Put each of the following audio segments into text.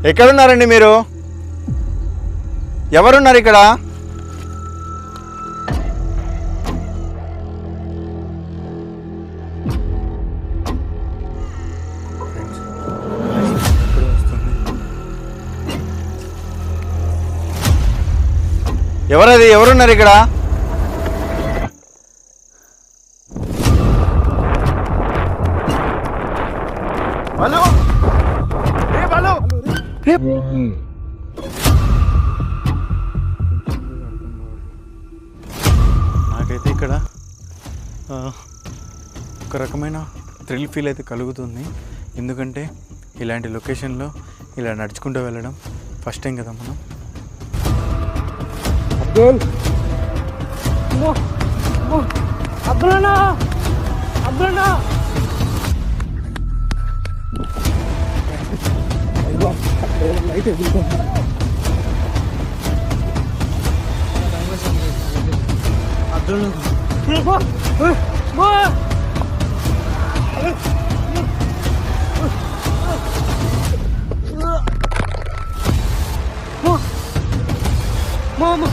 ఎక్కడున్నారండి మీరు? ఎవరున్నారు ఇక్కడ? ఎవరది? ఎవరున్నారు ఇక్కడ? హలో, హలో, నాకైతే ఇక్కడ ఒక రకమైన థ్రిల్ ఫీల్ అయితే కలుగుతుంది. ఎందుకంటే ఇలాంటి లొకేషన్లో ఇలా నడుచుకుంటూ వెళ్ళడం ఫస్ట్ టైం కదా మనం. అబ్దుల్నా అబ్దుల్నా లైట్ మామ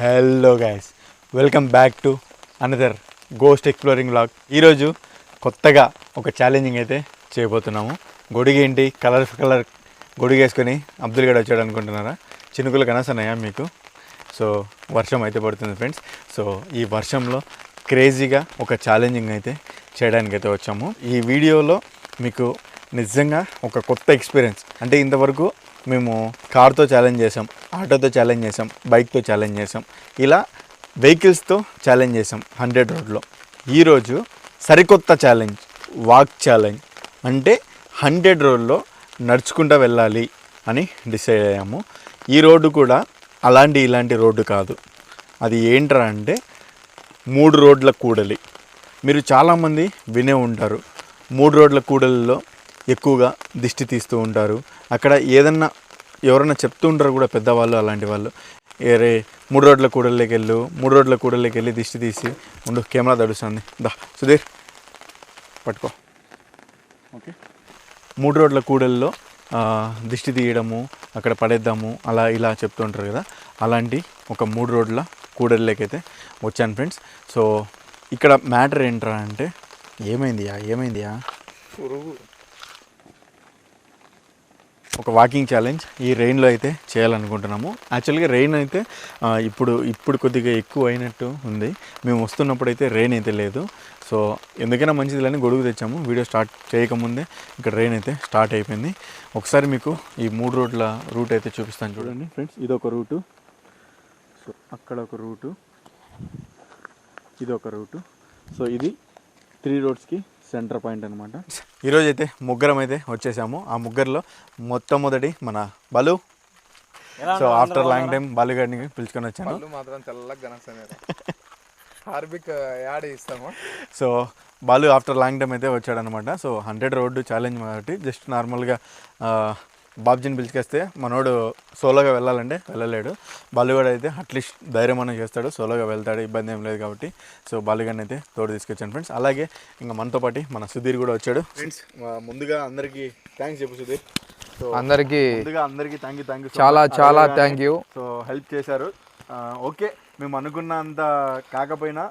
hello guys, welcome back to another ghost exploring vlog. ఈరోజు కొత్తగా ఒక ఛాలెంజింగ్ అయితే చేయబోతున్నాము. గొడుగు ఏంటి కలర్ గొడుగు వేసుకొని అబ్దుల్ గడ్ వచ్చాడు అనుకుంటున్నారా? చినుకులు కనసన్నాయా మీకు? సో వర్షం అయితే పడుతుంది ఫ్రెండ్స్. సో ఈ వర్షంలో క్రేజీగా ఒక ఛాలెంజింగ్ అయితే చేయడానికి అయితే వచ్చాము. ఈ వీడియోలో మీకు నిజంగా ఒక కొత్త ఎక్స్పీరియన్స్. అంటే ఇంతవరకు మేము కార్తో ఛాలెంజ్ చేసాం, ఆటోతో ఛాలెంజ్ చేసాం, బైక్తో ఛాలెంజ్ చేసాం, ఇలా వెహికల్స్తో ఛాలెంజ్ చేసాం 100 రోడ్లో. ఈరోజు సరికొత్త ఛాలెంజ్, వాక్ ఛాలెంజ్. అంటే 100 రోడ్లో నడుచుకుంటూ వెళ్ళాలి అని డిసైడ్ అయ్యాము. ఈ రోడ్డు కూడా ఇలాంటి రోడ్డు కాదు. అది ఏంట్రా అంటే 3 రోడ్ల కూడలి. మీరు చాలామంది వినే ఉంటారు, 3 రోడ్ల కూడలిలో ఎక్కువగా దిష్టి తీస్తూ ఉంటారు. అక్కడ ఎవరన్నా చెప్తూ ఉంటారు కూడా పెద్దవాళ్ళు, అలాంటి వాళ్ళు, ఏరే 3 రోడ్ల కూడలికి వెళ్ళు, 3 రోడ్ల కూడలికి వెళ్ళి దిష్టి తీసి ఉండు, కెమెరా తడుస్తుంది, దా సుధీర్ పట్టుకో. ఓకే, 3 రోడ్ల కూడలిలో దిష్టి తీయడము, అక్కడ పడేద్దాము, అలా ఇలా చెప్తుంటారు కదా. అలాంటి ఒక 3 రోడ్ల కూడలికైతే వచ్చాను ఫ్రెండ్స్. సో ఇక్కడ మ్యాటర్ ఏంట్రా అంటే ఏమైందియా ఒక వాకింగ్ ఛాలెంజ్ ఈ రెయిన్లో అయితే చేయాలనుకుంటున్నాము. యాక్చువల్గా రెయిన్ అయితే ఇప్పుడు కొద్దిగా ఎక్కువ అయినట్టు ఉంది. మేము వస్తున్నప్పుడు అయితే రెయిన్ అయితే లేదు. సో ఎందుకైనా మంచిదిలని గొడుగు తెచ్చాము. వీడియో స్టార్ట్ చేయకముందే ఇక్కడ రెయిన్ అయితే స్టార్ట్ అయిపోయింది. ఒకసారి మీకు ఈ 3 రోడ్ల రూట్ అయితే చూపిస్తాను చూడండి ఫ్రెండ్స్. ఇదొక రూటు, సో అక్కడ ఒక రూటు, ఇదొక రూటు. సో ఇది 3 రోడ్స్కి సెంటర్ పాయింట్ అనమాట. ఈరోజు అయితే ముగ్గురం అయితే వచ్చేసాము. ఆ ముగ్గురులో మొట్టమొదటి మన Balu. So after long time Balu గారిని పిలుచుకొని వచ్చాను. So Balu after long time అయితే వచ్చాడనమాట. సో 100 రోడ్డు ఛాలెంజ్ కాబట్టి జస్ట్ నార్మల్గా బాబ్జీని పిలిచుకొస్తే మనోడు సోలోగా వెళ్ళాలంటే వెళ్ళలేడు. బాలుగాడు అయితే అట్లీస్ట్ ధైర్యం అన్న చేస్తాడు, సోలోగా వెళ్తాడు, ఇబ్బంది ఏం లేదు కాబట్టి. సో బాలుగాడిని అయితే తోడు తీసుకొచ్చాను ఫ్రెండ్స్. అలాగే ఇంకా మనతో పాటు మన సుధీర్ కూడా వచ్చాడు. ఫ్రెండ్స్ ముందుగా అందరికీ థ్యాంక్స్ చెప్పు సుధీర్. సో అందరికీ థ్యాంక్ యూ చాలా థ్యాంక్ యూ. సో హెల్ప్ చేశారు. ఓకే, మేము అనుకున్నంత కాకపోయినా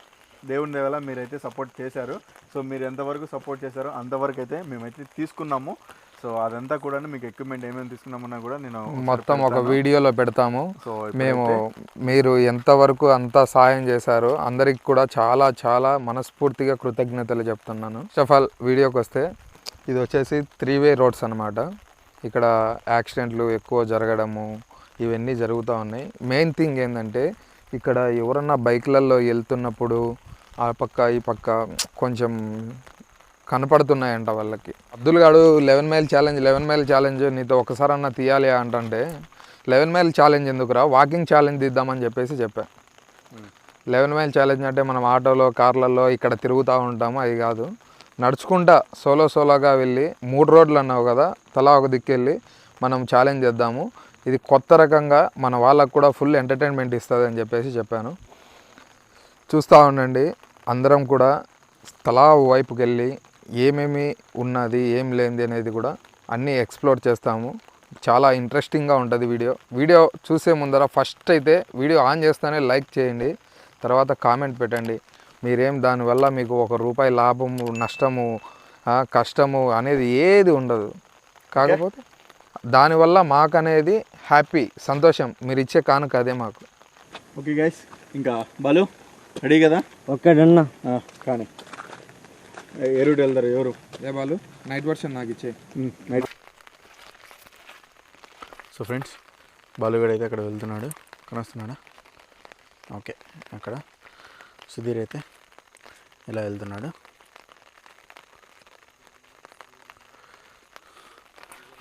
దేవుని దేవల మీరైతే సపోర్ట్ చేశారు. సో మీరు ఎంతవరకు సపోర్ట్ చేశారో అంతవరకు అయితే మేమైతే తీసుకున్నాము. సో అదంతా కూడా మీకు ఎక్విప్మెంట్ ఏమేమి తీసుకున్నామన్నా కూడా నేను మొత్తం ఒక వీడియోలో పెడతాము. సో మీరు ఎంతవరకు అంత సాయం చేశారో అందరికి కూడా చాలా చాలా మనస్ఫూర్తిగా కృతజ్ఞతలు చెప్తున్నాను. ఫస్ట్ ఆఫ్ ఆల్ వీడియోకి వస్తే ఇది వచ్చేసి 3-వే రోడ్స్ అనమాట. ఇక్కడ యాక్సిడెంట్లు ఎక్కువ జరగడము ఇవన్నీ జరుగుతూ ఉన్నాయి. మెయిన్ థింగ్ ఏంటంటే ఇక్కడ ఎవరన్నా బైక్లలో వెళ్తున్నప్పుడు ఆ పక్క ఈ పక్క కొంచెం కనపడుతున్నాయంట వాళ్ళకి. అబ్దుల్ గాడు 11 మైల్ ఛాలెంజ్ నీతో ఒకసారన్నా తీయాలి అంటే 11 మైల్ ఛాలెంజ్ ఎందుకురా, వాకింగ్ ఛాలెంజ్ తీద్దామని చెప్పేసి చెప్పా. 11 మైల్ ఛాలెంజ్ అంటే మనం ఆటోలో కార్లలో ఇక్కడ తిరుగుతూ ఉంటాము, అది కాదు. నడుచుకుంటా సోలోగా వెళ్ళి 3 రోడ్లు అన్నావు కదా, తలా ఒక దిక్కెళ్ళి మనం ఛాలెంజ్ చేద్దాము. ఇది కొత్త రకంగా మన వాళ్ళకు కూడా ఫుల్ ఎంటర్టైన్మెంట్ ఇస్తుంది అని చెప్పాను. చూస్తూ ఉండండి. అందరం కూడా తలా వైపుకి వెళ్ళి ఏమేమి ఉన్నది ఏం లేనిది అనేది కూడా అన్నీ ఎక్స్ప్లోర్ చేస్తాము. చాలా ఇంట్రెస్టింగ్గా ఉంటుంది వీడియో చూసే ముందర ఫస్ట్ అయితే వీడియో ఆన్ చేస్తేనే లైక్ చేయండి, తర్వాత కామెంట్ పెట్టండి. మీరేం దానివల్ల మీకు ₹1 లాభము నష్టము కష్టము అనేది ఏది ఉండదు. కాకపోతే దానివల్ల మాకనేది హ్యాపీ, సంతోషం. మీరు ఇచ్చే కానుక అదే మాకు. ఓకే గైస్, ఇంకా బాలు రెడీ కదా? ఓకే డన్నా. కానీ ఏ రూట్ వెళ్తారు ఎవరు? ఏ బాలు, నైట్ వర్షన్ నాకు ఇచ్చే. నైట్. సో ఫ్రెండ్స్, బాలుగడ్ అయితే అక్కడ వెళ్తున్నాడు, కనొస్తున్నాడా? ఓకే, అక్కడ సుధీర్ అయితే ఇలా వెళ్తున్నాడు.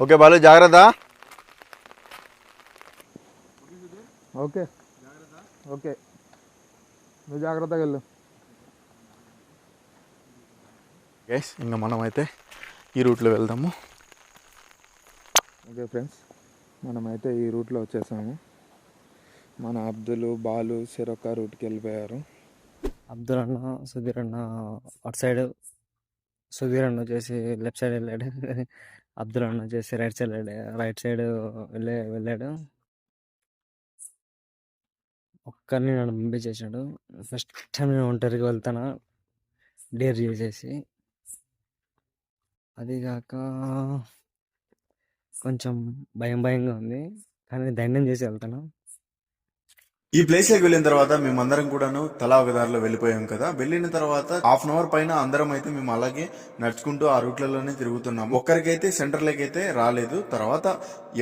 ఓకే బాలు, జాగ్రత్త. ఓకే ఓకే, నువ్వు జాగ్రత్తగా వెళ్ళు. గైస్, ఇంకా మనం అయితే ఈ రూట్లో వెళ్దాము. ఓకే ఫ్రెండ్స్, మనమైతే ఈ రూట్లో వచ్చేసాము. మన అబ్దుల్ బాలు చెరొక రూట్కి వెళ్ళిపోయారు. అబ్దుల్ అన్న సుధీర్ అన్న అటు సైడ్, సుధీర్ అన్న వచ్చేసి లెఫ్ట్ సైడ్ వెళ్ళాడు, అబ్దుల్ అన్న వచ్చేసి రైట్ సైడ్ వెళ్ళాడు. ఒక్కరిని నన్ను పంపించేసాడు. ఫస్ట్ టైం నేను ఒంటరికి వెళ్తాను డేర్ చేసేసి. అదిగాక కొంచెం భయంగా ఉంది, కానీ ధైర్యం చేసి వెళ్తాను. ఈ ప్లేస్ లోకి వెళ్ళిన తర్వాత మేమందరం కూడాను తలా ఒక దారిలో వెళ్ళిపోయాం కదా. వెళ్ళిన తర్వాత హాఫ్ అన్ అవర్ పైన అందరం అయితే మేము అలాగే నడుచుకుంటూ ఆ రూట్లలోనే తిరుగుతున్నాము. ఒక్కరికైతే సెంటర్ లోకి అయితే రాలేదు. తర్వాత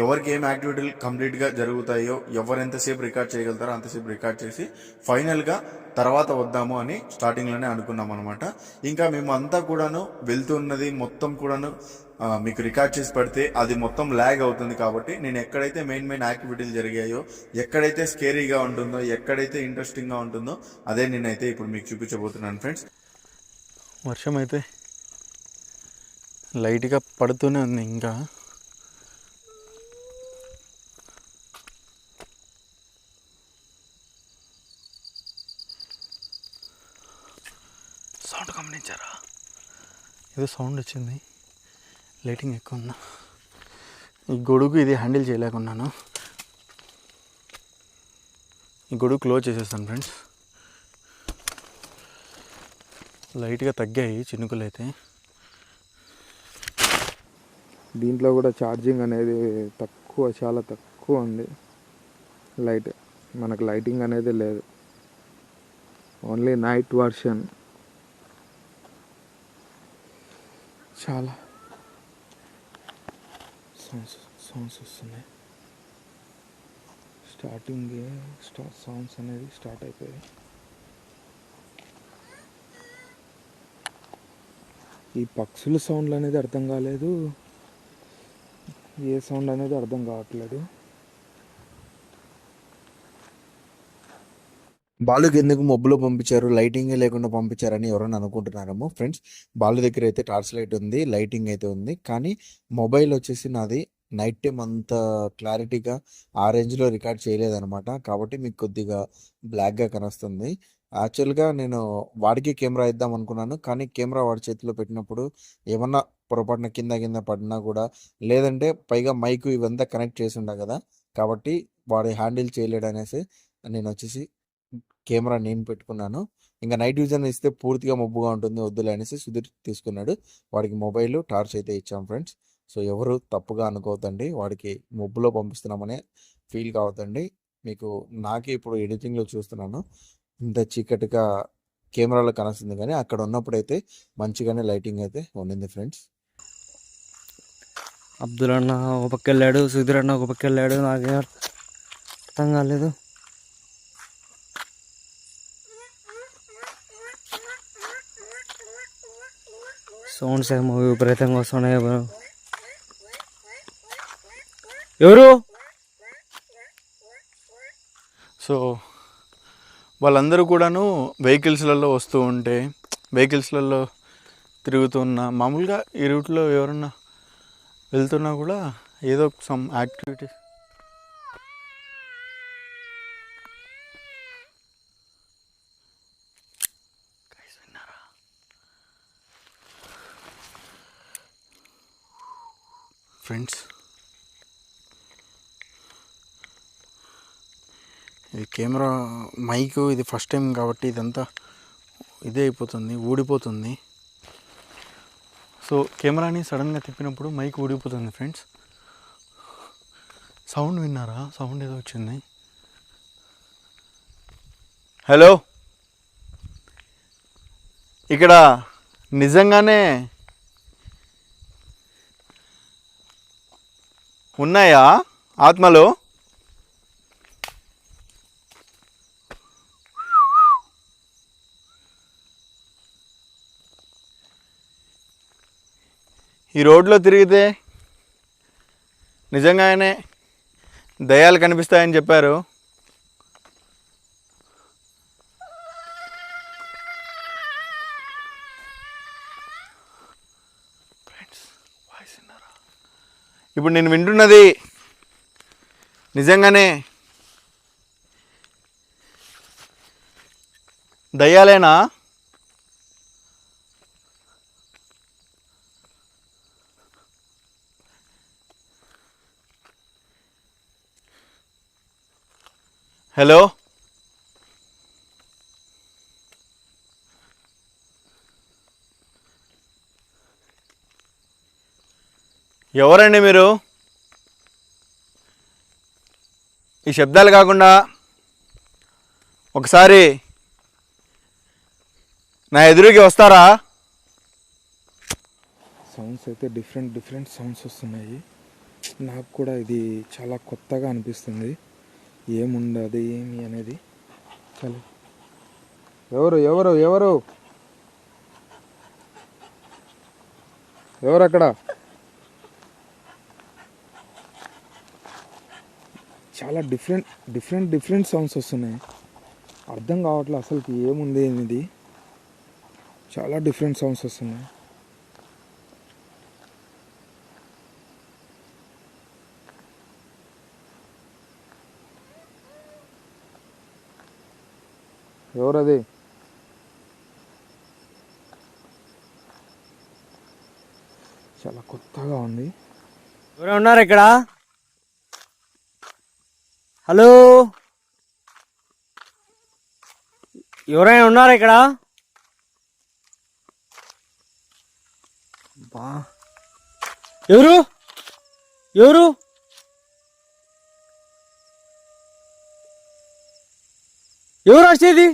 ఎవరికి ఏం యాక్టివిటీలు కంప్లీట్ గా జరుగుతాయో, ఎవరు ఎంతసేపు రికార్డ్ చేయగలుగుతారో అంతసేపు రికార్డ్ చేసి ఫైనల్ గా తర్వాత వద్దాము అని స్టార్టింగ్ లోనే అనుకున్నాం అనమాట. ఇంకా మేము అంతా కూడాను వెళ్తున్నది మొత్తం కూడాను మీకు రికార్డ్ చేసి పెడితే అది మొత్తం ల్యాగ్ అవుతుంది. కాబట్టి నేను ఎక్కడైతే మెయిన్ యాక్టివిటీలు జరిగాయో, ఎక్కడైతే స్కేరీగా ఉంటుందో, ఎక్కడైతే ఇంట్రెస్టింగ్గా ఉంటుందో అదే నేనైతే ఇప్పుడు మీకు చూపించబోతున్నాను ఫ్రెండ్స్. వర్షం అయితే లైట్గా పడుతూనే ఉంది. ఇంకా సౌండ్ గమనించారా? ఏదో సౌండ్ వచ్చింది, లైటింగ్ ఎక్కువ ఉన్నా. ఈ గొడుగు ఇది హ్యాండిల్ చేయలేకున్నాను. ఈ గొడుగు క్లోజ్ చేసేస్తాను ఫ్రెండ్స్. లైట్గా తగ్గాయి చినుకులు అయితే. దీంట్లో కూడా ఛార్జింగ్ అనేది తక్కువ, చాలా తక్కువ ఉంది. మనకు లైటింగ్ అనేది లేదు, ఓన్లీ నైట్ వర్షన్. చాలా సౌండ్స్ వస్తున్నాయి. సౌండ్స్ అనేది స్టార్ట్ అయిపోయాయి. ఈ పక్షుల సౌండ్లు అనేది అర్థం కాలేదు, ఏ సౌండ్ అనేది అర్థం కావట్లేదు. బాలుకి ఎందుకు మబ్బులో పంపించారు, లైటింగ్ లేకుండా పంపించారని ఎవరైనా అనుకుంటున్నారేమో ఫ్రెండ్స్. బాలు దగ్గర అయితే టార్చ్ లైట్ ఉంది, లైటింగ్ అయితే ఉంది. కానీ మొబైల్ వచ్చేసి నాది నైట్ టైం అంత క్లారిటీగా ఆ రేంజ్లో రికార్డ్ చేయలేదన్నమాట. కాబట్టి మీకు కొద్దిగా బ్లాక్గా కనిపిస్తుంది. యాక్చువల్గా నేను వాడికి కెమెరా ఇద్దాం అనుకున్నాను, కానీ కెమెరా వాడి చేతిలో పెట్టినప్పుడు ఏమన్నా పొరపాటున కింద పడినా కూడా, లేదంటే పైగా మైకు ఇవంతా కనెక్ట్ చేసి ఉండా కదా, కాబట్టి వాడి హ్యాండిల్ చేయలేడు అనేసి నేను వచ్చేసి కెమెరా నేను పెట్టుకున్నాను. ఇంకా నైట్ విజన్ ఇస్తే పూర్తిగా మబ్బుగా ఉంటుంది, వద్దులే అనేసి సుధీర్ తీసుకున్నాడు. వాడికి మొబైల్ టార్చ్ అయితే ఇచ్చాం ఫ్రెండ్స్. సో ఎవరు తప్పుగా అనుకోవద్దండి, వాడికి మబ్బులో పంపిస్తున్నామనే ఫీల్ కావద్దండి. మీకు నాకే ఇప్పుడు ఎడిటింగ్లో చూస్తున్నాను ఇంత చీకటిగా కెమెరాలో కనిపిస్తుంది, కానీ అక్కడ ఉన్నప్పుడైతే మంచిగానే లైటింగ్ అయితే ఉండింది ఫ్రెండ్స్. అబ్దుల్ అన్న ఒక పక్క వెళ్ళాడు, సుధీర్ అన్న ఒక పక్క వెళ్ళాడు, నాకేం అర్థం కాలేదు. సౌండ్స్ ఏమో విపరీతంగా వస్తున్నాయి. ఎవరు? సో వాళ్ళందరూ కూడాను వెహికల్స్లలో వస్తూ ఉంటే వెహికల్స్లలో తిరుగుతున్న మామూలుగా ఈ రూట్లో ఎవరన్నా వెళ్తున్నా కూడా ఏదో సమ్ యాక్టివిటీస్ ఫ్రెండ్స్, ఇది కెమెరా మైక్ ఇది ఫస్ట్ టైం కాబట్టి ఇదంతా ఇదే అయిపోతుంది, ఊడిపోతుంది. సో కెమెరాని సడన్గా తిప్పినప్పుడు మైక్ ఊడిపోతుంది ఫ్రెండ్స్. సౌండ్ విన్నారా? సౌండ్ ఏదో వచ్చింది. హలో, ఇక్కడ నిజంగానే ఉన్నాయా ఆత్మలు? ఈ రోడ్లో తిరిగితే నిజంగానే దయ్యాలు కనిపిస్తాయని చెప్పారు. ఇప్పుడు నేను వింటున్నది నిజంగానే దయ్యాలేనా? హలో, ఎవరండి మీరు? ఈ శబ్దాలు కాకుండా ఒకసారి నా ఎదురుకి వస్తారా? సౌండ్స్ అయితే డిఫరెంట్ సౌండ్స్ వస్తున్నాయి. నాకు కూడా ఇది చాలా కొత్తగా అనిపిస్తుంది. ఏముండదు ఏమి అనేది. చలో, ఎవరు ఎవరు ఎవరు ఎవరు అక్కడ? చాలా డిఫరెంట్ సౌండ్స్ వస్తున్నాయి. అర్థం కావట్లేదు అసలుకి ఏముంది అనేది. చాలా డిఫరెంట్ సౌండ్స్ వస్తున్నాయి. ఎవరది? చాలా కొత్తగా ఉంది. ఎవరైనా ఉన్నారు ఇక్కడ? హలో, ఎవరైనా ఉన్నారా ఇక్కడ? బా, ఎవరు ఎవరు? ఎవరు వచ్చేది?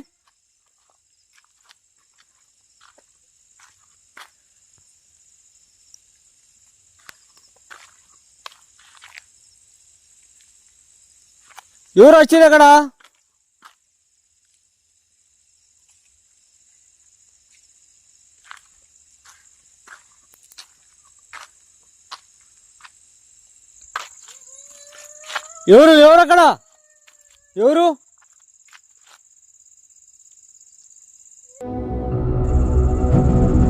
ఎవరు వచ్చేది అక్కడ? ఎవరు ఎవరు అక్కడ? ఎవరు?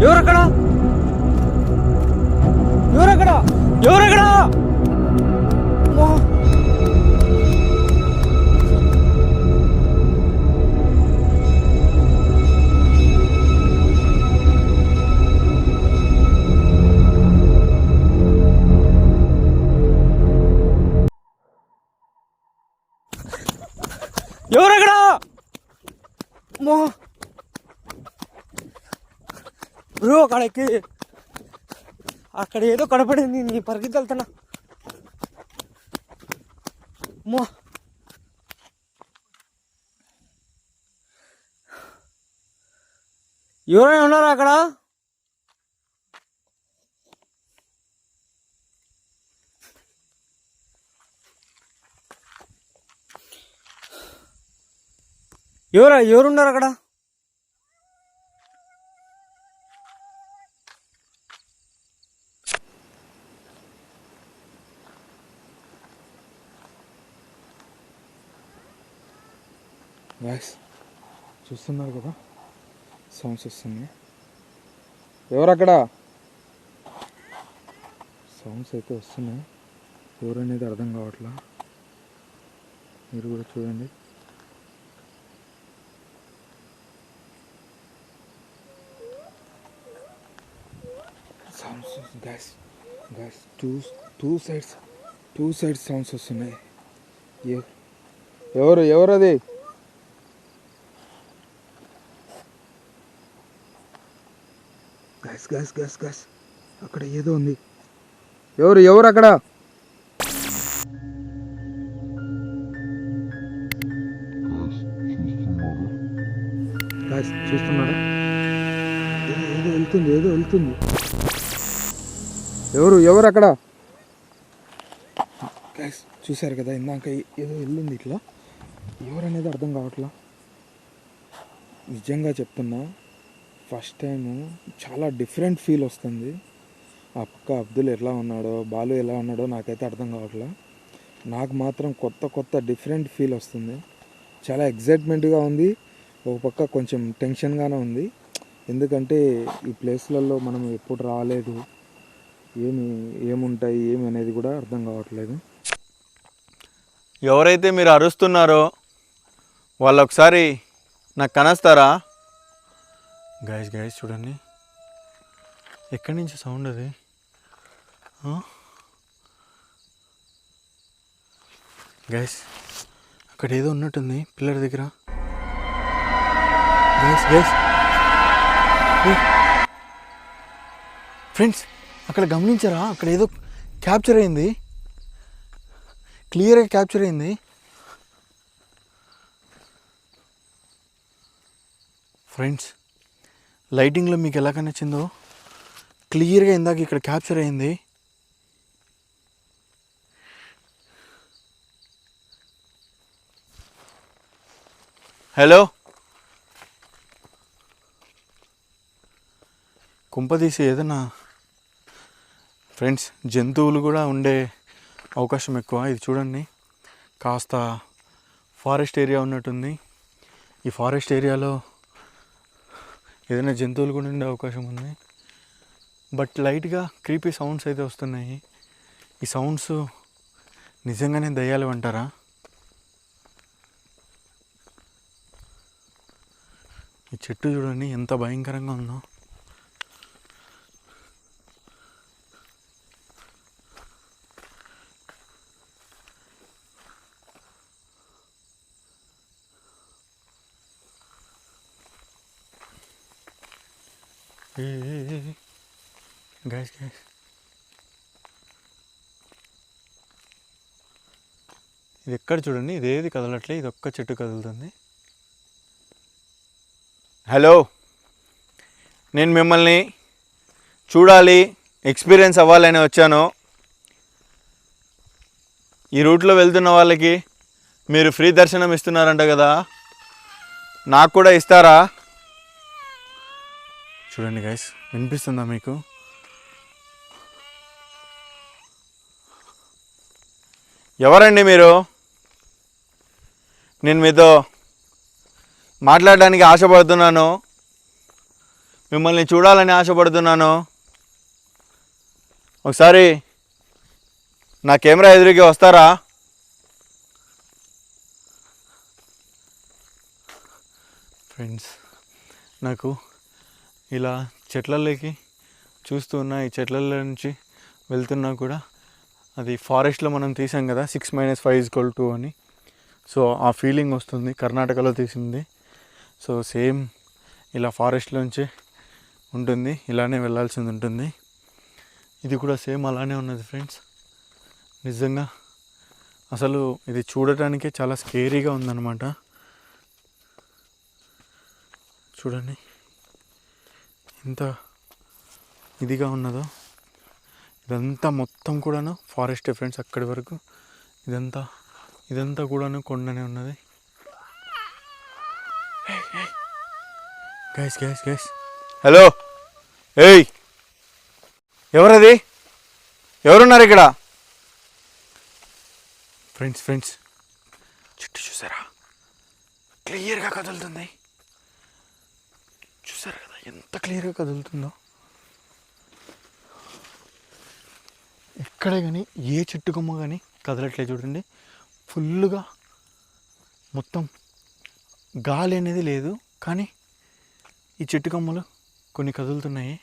ఎవరక్కడ? ఎవరక్కడ? ఎవరక్కడ? ఎవరక్కడ? బ్రో అక్కడికి అక్కడ ఏదో కనపడింది. నీ పరిగెత్తి వెళ్తున్నా. మో ఎవరైనా ఉన్నారా అక్కడ? ఎవరున్నారు అక్కడ? గాయ్స్, చూస్తున్నారు కదా, సౌండ్స్ వస్తున్నాయి. ఎవరు అక్కడ? సౌండ్స్ అయితే వస్తున్నాయి, ఎవరనేది అర్థం కావట్లా. మీరు కూడా చూడండి. Sounds gas gas two sides sounds వస్తున్నాయి. ఎవరు అది? గ్యాస్ అక్కడ ఏదో ఉంది. ఎవరు అక్కడ? చూస్తున్నారా? ఏదో వెళ్తుంది. ఎవరు అక్కడ? గ్యాస్ చూసారు కదా, ఇందాక ఏదో వెళ్ళింది ఇట్లా. ఎవరనేది అర్థం కావట్లా. నిజంగా చెప్తున్నా, ఫస్ట్ టైము చాలా డిఫరెంట్ ఫీల్ వస్తుంది. ఆ పక్క అబ్దుల్ ఎలా ఉన్నాడో, బాలు ఎలా ఉన్నాడో నాకైతే అర్థం కావట్లా. నాకు మాత్రం కొత్త డిఫరెంట్ ఫీల్ వస్తుంది. చాలా ఎగ్జైట్మెంట్గా ఉంది, ఒక పక్క కొంచెం టెన్షన్గానే ఉంది. ఎందుకంటే ఈ ప్లేస్లలో మనం ఎప్పుడు రాలేదు, ఏముంటాయి ఏమి అనేది కూడా అర్థం కావట్లేదు. ఎవరైతే మీరు అరుస్తున్నారో వాళ్ళు ఒకసారి నాకు కనస్తారా? గైస్ చూడండి, ఎక్కడి నుంచి సౌండ్ అది? గైస్ అక్కడ ఏదో ఉన్నట్టుంది పిల్లర్ దగ్గర. గైస్ ఫ్రెండ్స్, అక్కడ గమనించారా? అక్కడ ఏదో క్యాప్చర్ అయింది, క్లియర్గా క్యాప్చర్ అయింది. ఫ్రెండ్స్, లైటింగ్లో మీకు ఎలా కనిపించిందో క్లియర్గా ఇందాక ఇక్కడ క్యాప్చర్ అయింది. హలో, కుంపదీసి ఏదన్నా ఫ్రెండ్స్, జంతువులు కూడా ఉండే అవకాశం ఎక్కువ. ఇది చూడండి, కాస్త ఫారెస్ట్ ఏరియా ఉన్నట్టుంది. ఈ ఫారెస్ట్ ఏరియాలో ఏదైనా జంతువులు కూడా ఉండే అవకాశం ఉంది. బట్ లైట్గా క్రీపీ సౌండ్స్ అయితే వస్తున్నాయి. ఈ సౌండ్స్ నిజంగానే దయ్యాలు అంటారా? ఈ చెట్టు చూడండి ఎంత భయంకరంగా ఉందో. గైస్ ఇది ఎక్కడ చూడండి, ఇదేది కదలట్లే, ఇది ఒక్క చెట్టు కదులుతుంది. హలో, నేను మిమ్మల్ని చూడాలి, ఎక్స్పీరియన్స్ అవ్వాలని వచ్చాను. ఈ రూట్లో వెళ్తున్న వాళ్ళకి మీరు ఫ్రీ దర్శనం ఇస్తున్నారంట కదా, నాకు కూడా ఇస్తారా? చూడండి గైస్, వినిపిస్తుందా మీకు? ఎవరండి మీరు? నేను మీతో మాట్లాడడానికి ఆశపడుతున్నాను, మిమ్మల్ని చూడాలని ఆశపడుతున్నాను. ఒకసారి నా కెమెరా ఎదురుగా వస్తారా? ఫ్రెండ్స్, నాకు ఇలా చెట్లలోకి చూస్తూ ఉన్న, ఈ చెట్లలో నుంచి వెళ్తున్నా కూడా, అది ఫారెస్ట్లో మనం తీసాం కదా 6 - 5 = 2 అని. సో ఆ ఫీలింగ్ వస్తుంది. కర్ణాటకలో తీసింది. సో సేమ్ ఇలా ఫారెస్ట్లోంచి ఉంటుంది, ఇలానే వెళ్ళాల్సింది ఉంటుంది. ఇది కూడా సేమ్ అలానే ఉన్నది ఫ్రెండ్స్. నిజంగా అసలు ఇది చూడటానికే చాలా స్కేరీగా ఉందన్నమాట. చూడండి ఎంత ఇదిగా ఉన్నదో. ఇదంతా మొత్తం కూడాను ఫారెస్టే ఫ్రెండ్స్, అక్కడి వరకు ఇదంతా కూడాను కొండనే ఉన్నది. గైస్ హలో, ఏయ్ ఎవరది? ఎవరున్నారు ఇక్కడ? ఫ్రెండ్స్ చుట్టూ చూసారా, క్లియర్గా కదులుతుంది. చూసారు కదా ఎంత క్లియర్గా కదులుతుందో. ఎక్కడ కానీ ఏ చెట్టు కొమ్మ కానీ కదలట్లేదు చూడండి. ఫుల్గా మొత్తం గాలి అనేది లేదు, కానీ ఈ చెట్టు కొమ్మలు కొన్ని కదులుతున్నాయి.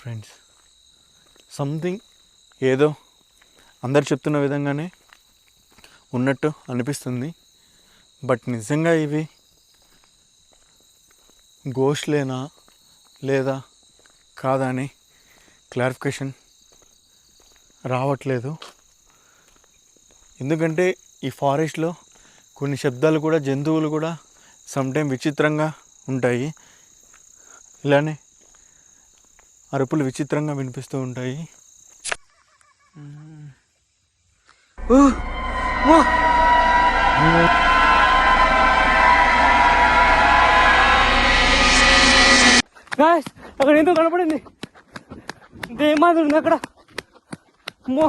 ఫ్రెండ్స్, సంథింగ్ ఏదో అందరు చెప్తున్న విధంగానే ఉన్నట్టు అనిపిస్తుంది. బట్ నిజంగా ఇవి గోష్ట్లేనా లేదా కాదా అని క్లారిఫికేషన్ రావట్లేదు. ఎందుకంటే ఈ ఫారెస్ట్లో కొన్ని శబ్దాలు కూడా, జంతువులు కూడా సమ్టైమ్ విచిత్రంగా ఉంటాయి. ఇలానే అరుపులు విచిత్రంగా వినిపిస్తూ ఉంటాయి. గాయ్స్, అక్కడ ఏంటో కనపడింది. దేమాది ఉంది అక్కడ. అమ్మో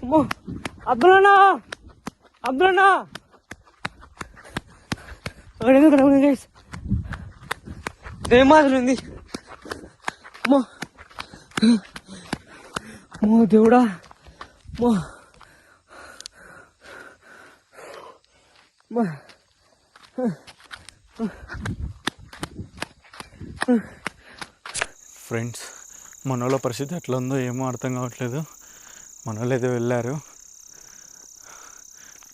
అమ్మో, అబ్దుల్ అన్న అక్కడ ఏంటో కనపడింది గైస్. దేమాది ఉంది. అమ్మో అమ్మో దేవుడా, అమ్మో అమ్మో. ఫ్రెండ్స్, మన వాళ్ళ పరిస్థితి ఎట్లా ఉందో ఏమో అర్థం కావట్లేదు. మన వాళ్ళు అయితే వెళ్ళారు.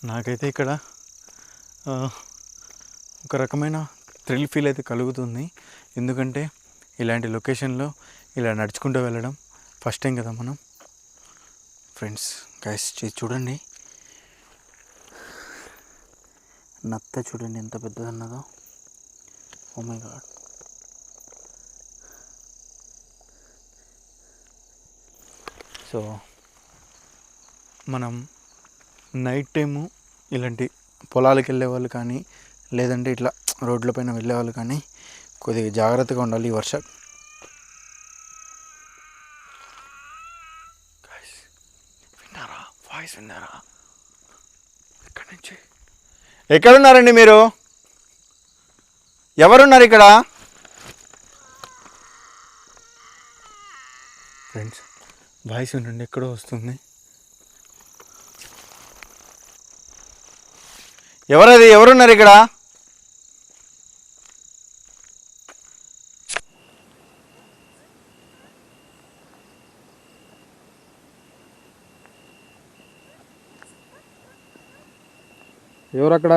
నాకైతే ఇక్కడ ఒక రకమైన థ్రిల్ ఫీల్ అయితే కలుగుతుంది. ఎందుకంటే ఇలాంటి లొకేషన్లో ఇలా నడుచుకుంటూ వెళ్ళడం ఫస్ట్ టైం కదా మనం. ఫ్రెండ్స్, గైస్ చూడండి, నత్త చూడండి ఎంత పెద్దదన్నదో. Oh my god. సో మనం నైట్ టైము ఇలాంటి పొలాలకు వెళ్ళే వాళ్ళు కానీ, లేదంటే ఇట్లా రోడ్ల పైన వెళ్ళే వాళ్ళు కానీ కొద్దిగా జాగ్రత్తగా ఉండాలి. ఈ వర్షం విన్నారా? వాయిస్ విన్నారా? ఇక్కడి నుంచి ఎక్కడున్నారండి మీరు? ఎవరున్నారు ఇక్కడ? ఫ్రెండ్స్, వాయిస్ వినండి, ఎక్కడో వస్తుంది. ఎవరది? ఎవరున్నారు ఇక్కడ? ఎవరక్కడ?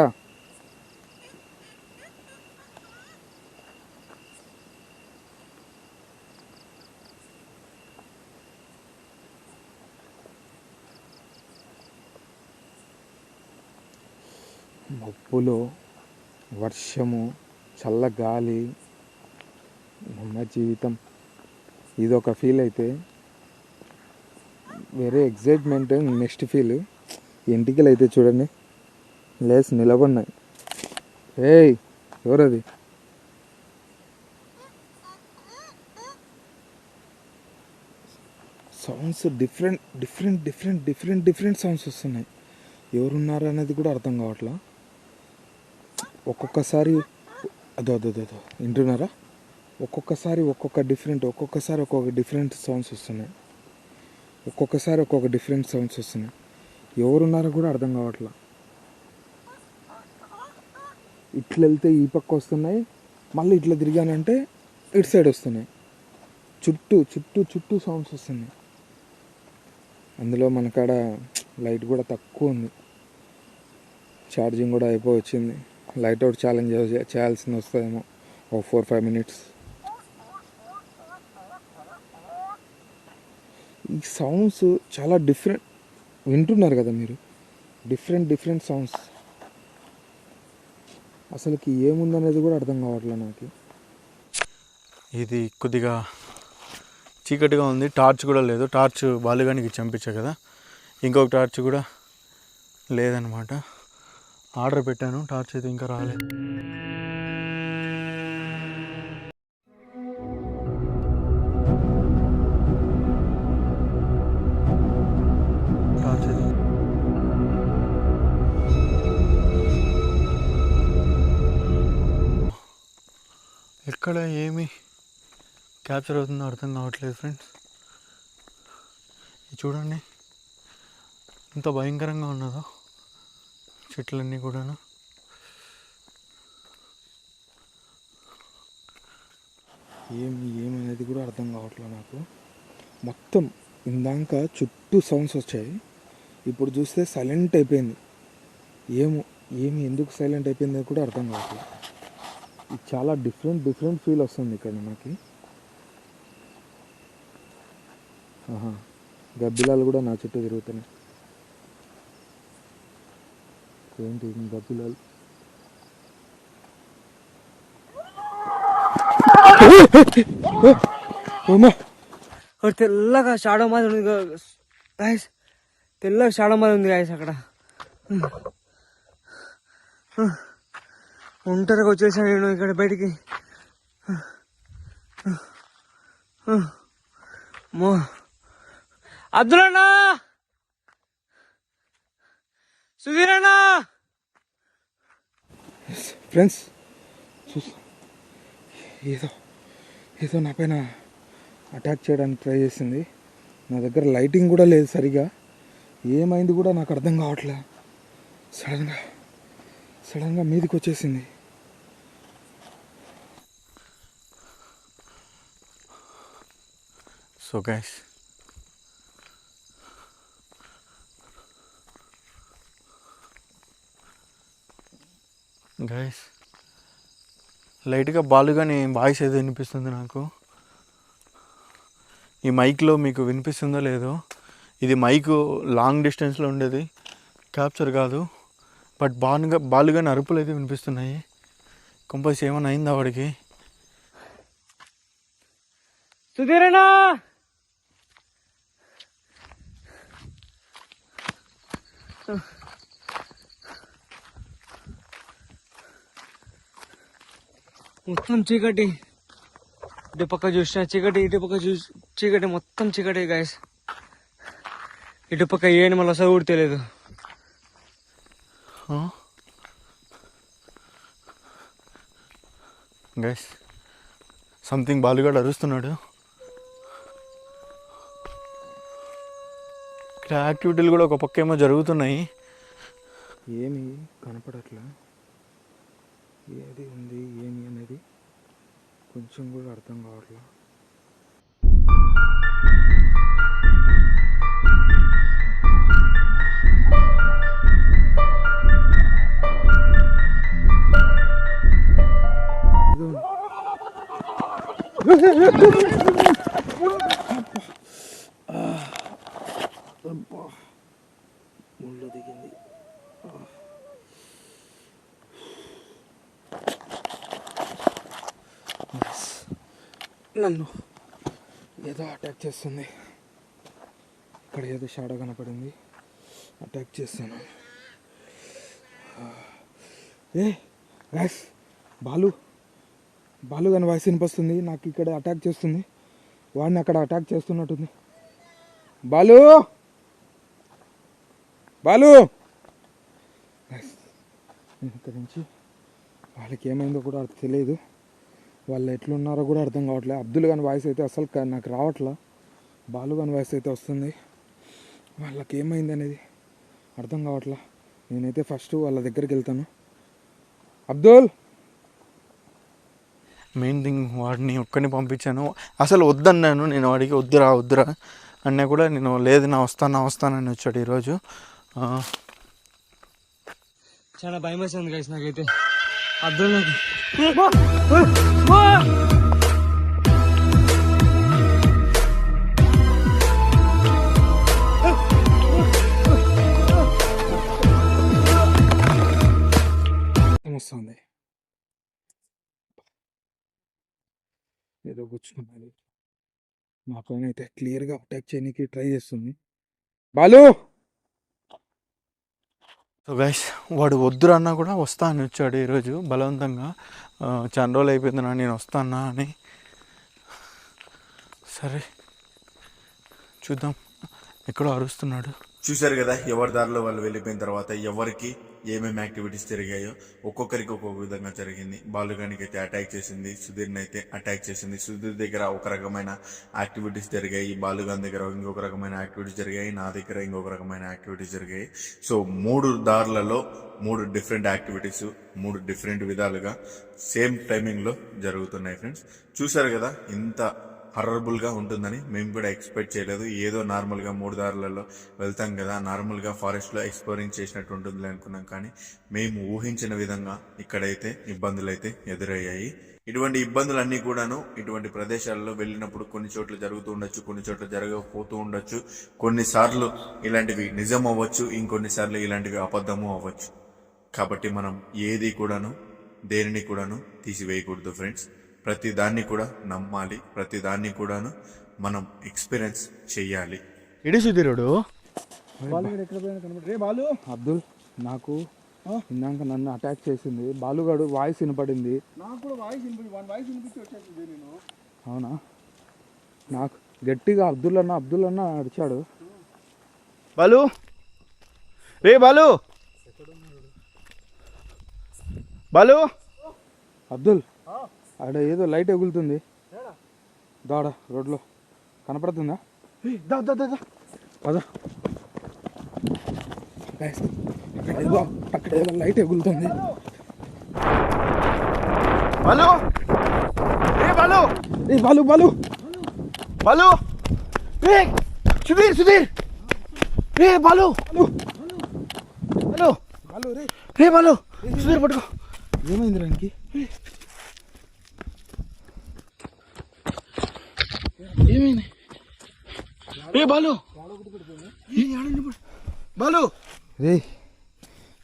మబ్బులో వర్షము, చల్ల గాలి, మన జీవితం ఇదొక ఫీల్ అయితే, వేరే ఎగ్జైట్మెంట్ నెక్స్ట్ ఫీల్. ఎంటికలు అయితే చూడండి లేసి నిలబడినాయి. ఏయ్, ఎవరది? Sounds different different different different different sounds వస్తున్నాయి. ఎవరున్నారు అనేది కూడా అర్థం కావట్లా. ఒక్కొక్కసారి అదో అదో అదో వింటున్నారా? ఒక్కొక్కసారి ఒక్కొక్కసారి ఒక్కొక్క డిఫరెంట్ సౌండ్స్ వస్తున్నాయి. ఒక్కొక్కసారి ఒక్కొక్క డిఫరెంట్ సౌండ్స్ వస్తున్నాయి. ఎవరున్నారో కూడా అర్థం కావట్లా. ఇట్లా వెళ్తే ఈ పక్క వస్తున్నాయి, మళ్ళీ ఇట్లా తిరిగానంటే ఇటు సైడ్ వస్తున్నాయి. చుట్టూ చుట్టూ చుట్టూ సౌండ్స్ వస్తున్నాయి. అందులో మన కాడ లైట్ కూడా తక్కువ ఉంది, ఛార్జింగ్ కూడా అయిపోయి వచ్చింది. లైట్ అవుట్ ఛాలెంజ్ చేయాల్సింది వస్తుందేమో ఒక 4-5 minutes. ఈ సౌండ్స్ చాలా డిఫరెంట్ వింటున్నారు కదా మీరు, డిఫరెంట్ డిఫరెంట్ సౌండ్స్. అసలుకి ఏముందనేది కూడా అర్థం కావట్లే నాకు. ఇది కొద్దిగా చీకటిగా ఉంది, టార్చ్ కూడా లేదు. టార్చ్ బాలుగానికి చంపించా కదా, ఇంకొక టార్చ్ కూడా లేదనమాట. ఆర్డర్ పెట్టాను, టార్చ్ అయితే ఇంకా రాలేదు. ఎక్కడ ఏమి క్యాప్చర్ అవుతుందో అర్థం కావట్లేదు ఫ్రెండ్స్. ఇది చూడండి ఎంత భయంకరంగా ఉన్నదో చెట్లన్నీ కూడాను. ఏమనేది కూడా అర్థం కావట్లేదు నాకు. మొత్తం ఇందాక చుట్టూ సౌండ్స్ వచ్చాయి, ఇప్పుడు చూస్తే సైలెంట్ అయిపోయింది. ఎందుకు సైలెంట్ అయిపోయిందో కూడా అర్థం కావట్లేదు. ఇది చాలా డిఫరెంట్ ఫీల్ వస్తుంది ఇక్కడ నాకు. గబ్బిలాలు కూడా నా చుట్టూ తిరుగుతున్నాయి. ఏంటి గబ్బిలాలు? ఒకటి తెల్లగా షాడో మాది ఉంది గాయస్, తెల్లగా షాడో మాది ఉంది గాయస్ అక్కడ. ఒంటరిగా వచ్చేసాను నేను ఇక్కడ బయటికి. అబ్దుల్ అన్నా, సుధీర్ అన్నా. ఫ్రెండ్స్ చూస్తా, ఏదో నా పైన అటాక్ చేయడానికి ట్రై చేసింది. నా దగ్గర లైటింగ్ కూడా లేదు సరిగా. ఏమైంది కూడా నాకు అర్థం కావట్లే. సడన్గా మీదికి వచ్చేసింది. సో గైస్, లైట్గా బాలుగానే వాయిస్ ఏదో వినిపిస్తుంది నాకు. ఈ మైక్లో మీకు వినిపిస్తుందో లేదో, ఇది మైక్ లాంగ్ డిస్టెన్స్లో ఉండేది, క్యాప్చర్ కాదు. బట్ బాలుగానే అరుపులు అయితే వినిపిస్తున్నాయి. కంపల్స్ ఏమైనా అయిందా వాడికి? సుధీరనా, మొత్తం చీకటి. ఇటు పక్క చూసిన చీకటి, ఇటు పక్క చీకటి, మొత్తం చీకటి గాయస్. ఇటు పక్క ఏ మళ్ళీ అసలు కూడా తెలియదు. గైస్, సంథింగ్ బాలుగాడు అరుస్తున్నాడు. ఇక్కడ యాక్టివిటీలు కూడా ఒక పక్క ఏమో జరుగుతున్నాయి. ఏమి కనపడట్లా, ఏది ఉంది ఏమి అనేది కొంచెం కూడా అర్థం కావట్లా. ముళ్ళు దిగింది. నన్ను ఏదో అటాక్ చేస్తుంది. ఇక్కడ ఏదో షాడో కనపడింది, అటాక్ చేస్తాను. గాయస్, బాలు కానీ వాయిస్ వినిపిస్తుంది నాకు. ఇక్కడ అటాక్ చేస్తుంది, వాడిని అక్కడ అటాక్ చేస్తున్నట్టుంది. బాలు ఇక్కడ నుంచి వాళ్ళకి ఏమైందో కూడా తెలియదు, వాళ్ళు ఎట్లున్నారో కూడా అర్థం కావట్లేదు. అబ్దుల్ గాని వాయిస్ అయితే అసలు నాకు రావట్లా, బాలు గాని వాయిస్ అయితే వస్తుంది. వాళ్ళకి ఏమైంది అనేది అర్థం కావట్లా. నేనైతే ఫస్ట్ వాళ్ళ దగ్గరికి వెళ్తాను. అబ్దుల్, మెయిన్ థింగ్, వాడిని ఒక్కడిని పంపించాను. అసలు వద్దన్నాను నేను వాడికి, వద్దురా అన్నా కూడా నేను లేదు నా వస్తానని వచ్చాడు ఈరోజు. చాలా భయం వేసింది గైస్ నాకైతే. అబ్దుల్ వస్తుంది, ఏదో గుచ్చుకున్నది నా పైన అయితే క్లియర్గా అటాక్ చేయడానికి ట్రై చేస్తుంది. బాలు, సో గైస్, వాడు వద్దురా అన్నా కూడా వస్తా అని వచ్చాడు ఈరోజు బలవంతంగా. చాలా రోజులు అయిపోయింది నేను వస్తానా అని. సరే చూద్దాం, ఎక్కడో అరుస్తున్నాడు. చూశారు కదా ఎవరి దారిలో వాళ్ళు వెళ్ళిపోయిన తర్వాత ఎవరికి ఏమేమి యాక్టివిటీస్ జరిగాయో ఒక్కొక్కరికి ఒక్కొక్క విధంగా జరిగింది. బాలుగానికి అయితే అటాక్ చేసింది, సుధీర్ని అయితే అటాక్ చేసింది. సుధీర్ దగ్గర ఒక రకమైన యాక్టివిటీస్ జరిగాయి, బాలుగాన్ దగ్గర ఇంకొక రకమైన యాక్టివిటీస్ జరిగాయి, నా దగ్గర ఇంకొక రకమైన యాక్టివిటీస్ జరిగాయి. సో 3 దారులలో 3 డిఫరెంట్ యాక్టివిటీస్ 3 డిఫరెంట్ విధాలుగా సేమ్ టైమింగ్లో జరుగుతున్నాయి ఫ్రెండ్స్. చూశారు కదా ఇంత హర్రబుల్గా ఉంటుందని మేము కూడా ఎక్స్పెక్ట్ చేయలేదు. ఏదో నార్మల్గా 3 దారులలో వెళ్తాం కదా, నార్మల్గా ఫారెస్ట్లో ఎక్స్ప్లోరింగ్ చేసినట్టు ఉంటుంది అనుకున్నాం. కానీ మేము ఊహించిన విధంగా ఇక్కడైతే ఇబ్బందులు అయితే ఎదురయ్యాయి. ఇటువంటి ఇబ్బందులన్నీ కూడాను ఇటువంటి ప్రదేశాల్లో వెళ్ళినప్పుడు కొన్ని చోట్ల జరుగుతూ ఉండొచ్చు, కొన్ని చోట్ల జరగకపోతూ ఉండొచ్చు. కొన్నిసార్లు ఇలాంటివి నిజం అవ్వచ్చు, ఇంకొన్నిసార్లు ఇలాంటివి అబద్ధము అవ్వచ్చు. కాబట్టి మనం ఏది కూడాను దేనిని కూడాను తీసివేయకూడదు ఫ్రెండ్స్. ప్రతి దాన్ని కూడా నమ్మాలి, ప్రతి దాన్ని కూడాను మనం ఎక్స్పీరియన్స్ చెయ్యాలి. ఇడి సుధీరుడు రే బాలు, అబ్దుల్ నాకు ఇందాక నన్ను అటాక్ చేసింది బాలుగాడు. వాయిస్ వినపడింది నాకు కూడా, వాయిస్ వినిపించి వచ్చేసింది. నేను అవునా, నాకు గట్టిగా అబ్దుల్ అన్న అడిచాడు. బాలు, రే బాలు, బాలు, అబ్దుల్ ఆడ ఏదో లైట్ ఎగులుతుంది దాడ రోడ్లో కనపడుతుందా? పద, అక్కడ ఏదో లైట్ ఎగులుతుంది. బాలు, రే బాలు, ఏ బాలు బాలు బాలు, రే సుధీర్, సుధీర్, రే బాలు, బాలు, బాలు రే రే బాలు, సుధీర్ పట్టుకో. ఏమైంది రానికి? ఏమైంది? రే బాలు, బాలు, రే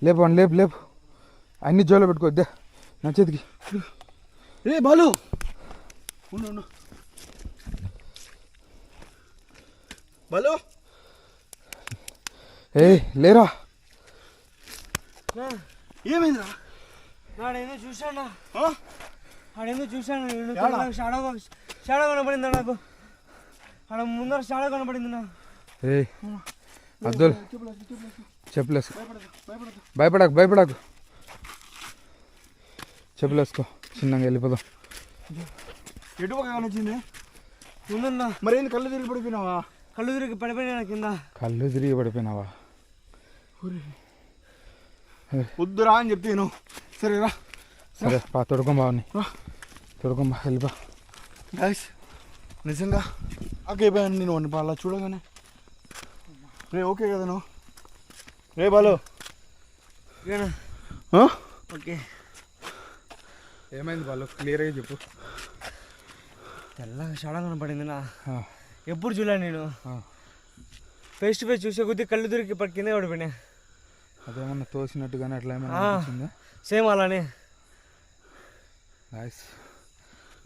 లేపు లేపు లేపు, అన్ని జోలో పెట్టుకోద్దా నా చేతికి. రే బాలు, ఉండు బాలు, ఏ లేరా, ఏమైందిరా? నాడేందో చూశాను, ఆడేందో చూశాను. షాడో కనపడిందా నాకు? ఆడ ముందర షాడో కనపడింది నా. ఏ అబ్దుల్ చెప్పులేసుకో, భయపడకు, చెప్పులేసుకో, చిన్నగా వెళ్ళిపోదాం. ఎటు పక్క వచ్చింది? ముందున్నా మరేంది కళ్ళు తిరిగి పడిపోయినావా? కళ్ళు తిరిగి పడిపోయినా కింద. కళ్ళు తిరిగి పడిపోయినావా? వద్దురా అని చెప్తాను. సరేరా, సరే పా, తొడుకోం బావని, తొడుకోం బా, వెళ్ళిపా. గైస్ నిజంగా ఆకైపోయాను నేను వాడిని అలా చూడగానే. రే ఓకే కదా నువ్వు? రే బాలు, ఓకే. ఏమైంది బాలు, క్లియర్గా చెప్పు. తెల్లగా షాడో కనపడింది నా. ఎప్పుడు చూడలే నేను. ఫేస్ టు ఫేస్ చూసే కొద్దీ కళ్ళు తిరిగి కింద పడిపోయినా. అదేమన్నా తోసినట్టుగానే అట్లా ఏమైనా అనిపించిందా? సేమ్ అలానే. గాయ్స్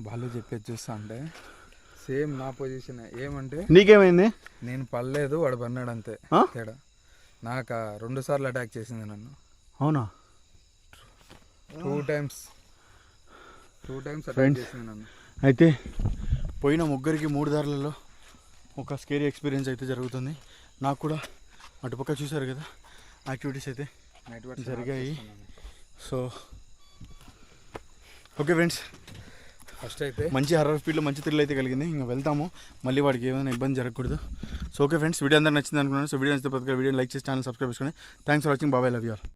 బాలు చెప్పేది చూస్తా అంటే సేమ్ నా పొజిషన్. ఏమంటే నీకేమైంది? నేను పడలేదు, వాడు పడినాడు అంతే తేడా. నాకు 2 సార్లు అటాక్ చేసింది నన్ను. అవునా? 2 టైమ్స్ అటాక్ చేసింది నన్ను. అయితే పోయిన ముగ్గురికి 3 దారులలో ఒక స్కేరీ ఎక్స్పీరియన్స్ అయితే జరుగుతుంది. నాకు కూడా అటుపక్క చూశారు కదా యాక్టివిటీస్ అయితే జరిగాయి. సో ఓకే ఫ్రెండ్స్, ఫస్ట్ అయితే మంచి హర్రర్ స్పీడ్లో మంచి థ్రిల్ అయితే కలిగింది. ఇంకా వెళ్తాము, మళ్ళీ వాడికి ఏమైనా ఇబ్బంది జరగకూడదు. సో ఓకే ఫ్రెండ్స్, వీడియో అందరూ నచ్చింది అనుకున్నాను. సో వీడియో నచ్చితే ప్రతి వీడియో లైక్ చేసి ఛానల్ సబ్స్క్రైబ్ చేసుకోండి. Thanks for watching. బాబాయ్, లవ్ యూ ఆల్.